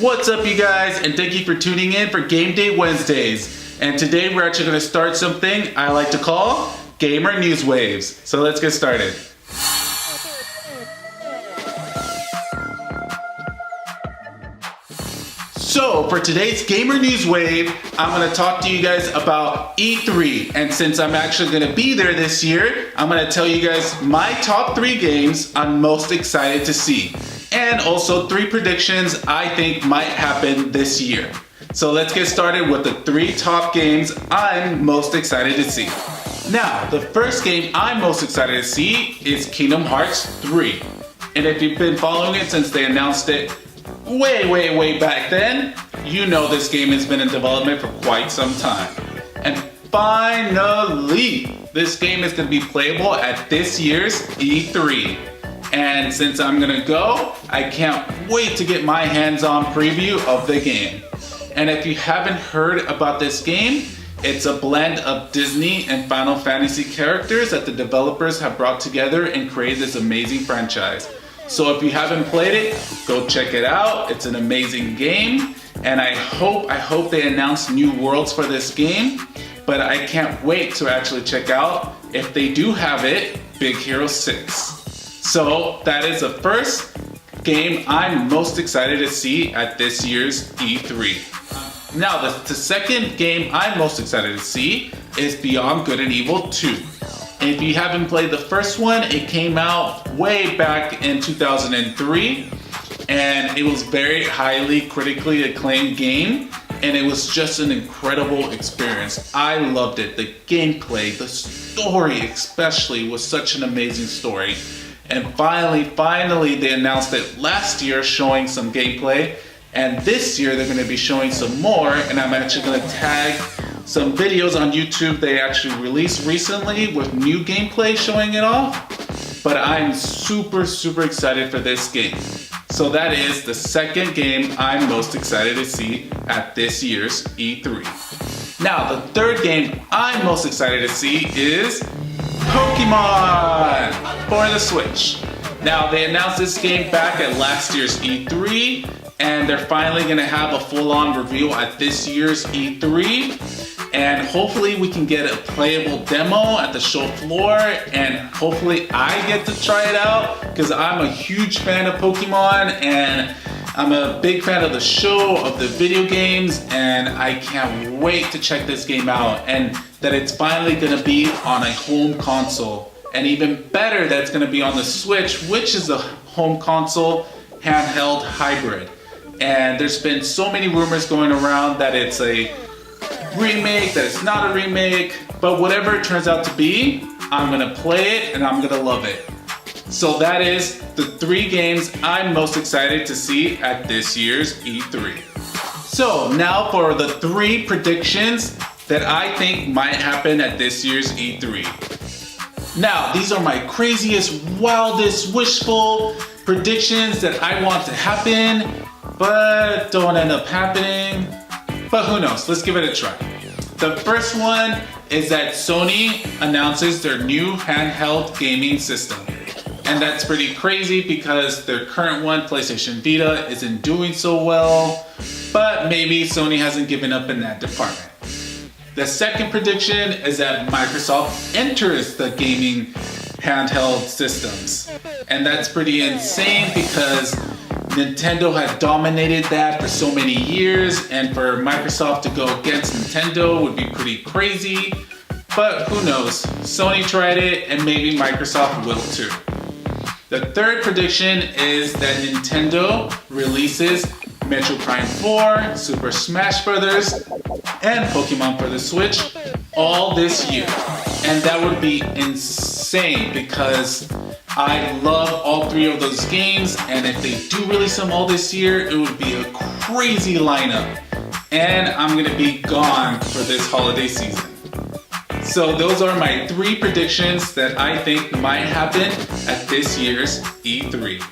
What's up, you guys, and thank you for tuning in for Game Day Wednesdays. And today we're actually going to start something I like to call Gaymer New Waves. So let's get started. So for today's Gaymer News Wave, I'm going to talk to you guys about E3. And since I'm actually going to be there this year, I'm going to tell you guys my top 3 games I'm most excited to see. And also 3 predictions I think might happen this year. So let's get started with the 3 top games I'm most excited to see. Now, the first game I'm most excited to see is Kingdom Hearts 3. And if you've been following it since they announced it way back then, you know this game has been in development for quite some time. And finally, this game is going to be playable at this year's E3. And since I'm going to go, I can't wait to get my hands-on preview of the game. And if you haven't heard about this game, it's a blend of Disney and Final Fantasy characters that the developers have brought together and created this amazing franchise. So if you haven't played it, go check it out. It's an amazing game, and I hope they announce new worlds for this game, but I can't wait to actually check out, if they do have it, Big Hero 6. So that is the first game I'm most excited to see at this year's E3. Now the second game I'm most excited to see is Beyond Good and Evil 2. And if you haven't played the first one, it came out way back in 2003, and it was very highly critically acclaimed game, and it was just an incredible experience. I loved it. The gameplay, the story especially, was such an amazing story. And finally they announced it last year, showing some gameplay, and this year they're going to be showing some more, and I'm actually going to tag some videos on YouTube they actually released recently with new gameplay showing it off. But I'm super excited for this game. So that is the second game I'm most excited to see at this year's E3. Now the third game I'm most excited to see is Pokemon for the Switch. Now they announced this game back at last year's E3, and they're finally going to have a full-on reveal at this year's E3. And hopefully we can get a playable demo at the show floor, and hopefully I get to try it out, because I'm a huge fan of Pokemon, and I'm a big fan of the show, of the video games, and I can't wait to check this game out, and that it's finally going to be on a home console. And even better, that it's going to be on the Switch, which is a home console handheld hybrid. And there's been so many rumors going around that it's a remake, that it's not a remake, but whatever it turns out to be, I'm gonna play it and I'm gonna love it. So that is the 3 games I'm most excited to see at this year's E3. So now for the 3 predictions that I think might happen at this year's E3. Now these are my craziest, wildest, wishful predictions that I want to happen, but don't end up happening. But who knows, let's give it a try. The first one is that Sony announces their new handheld gaming system. And that's pretty crazy because their current one, PlayStation Vita, isn't doing so well, but maybe Sony hasn't given up in that department. The second prediction is that Microsoft enters the gaming handheld systems. And that's pretty insane because Nintendo has dominated that for so many years, and for Microsoft to go against Nintendo would be pretty crazy, but who knows? Sony tried it, and maybe Microsoft will too. The third prediction is that Nintendo releases Metroid Prime 4, Super Smash Bros., and Pokemon for the Switch all this year. And that would be insane because I love all 3 of those games, and if they do release them all this year, it would be a crazy lineup. And I'm gonna be gone for this holiday season. So those are my 3 predictions that I think might happen at this year's E3.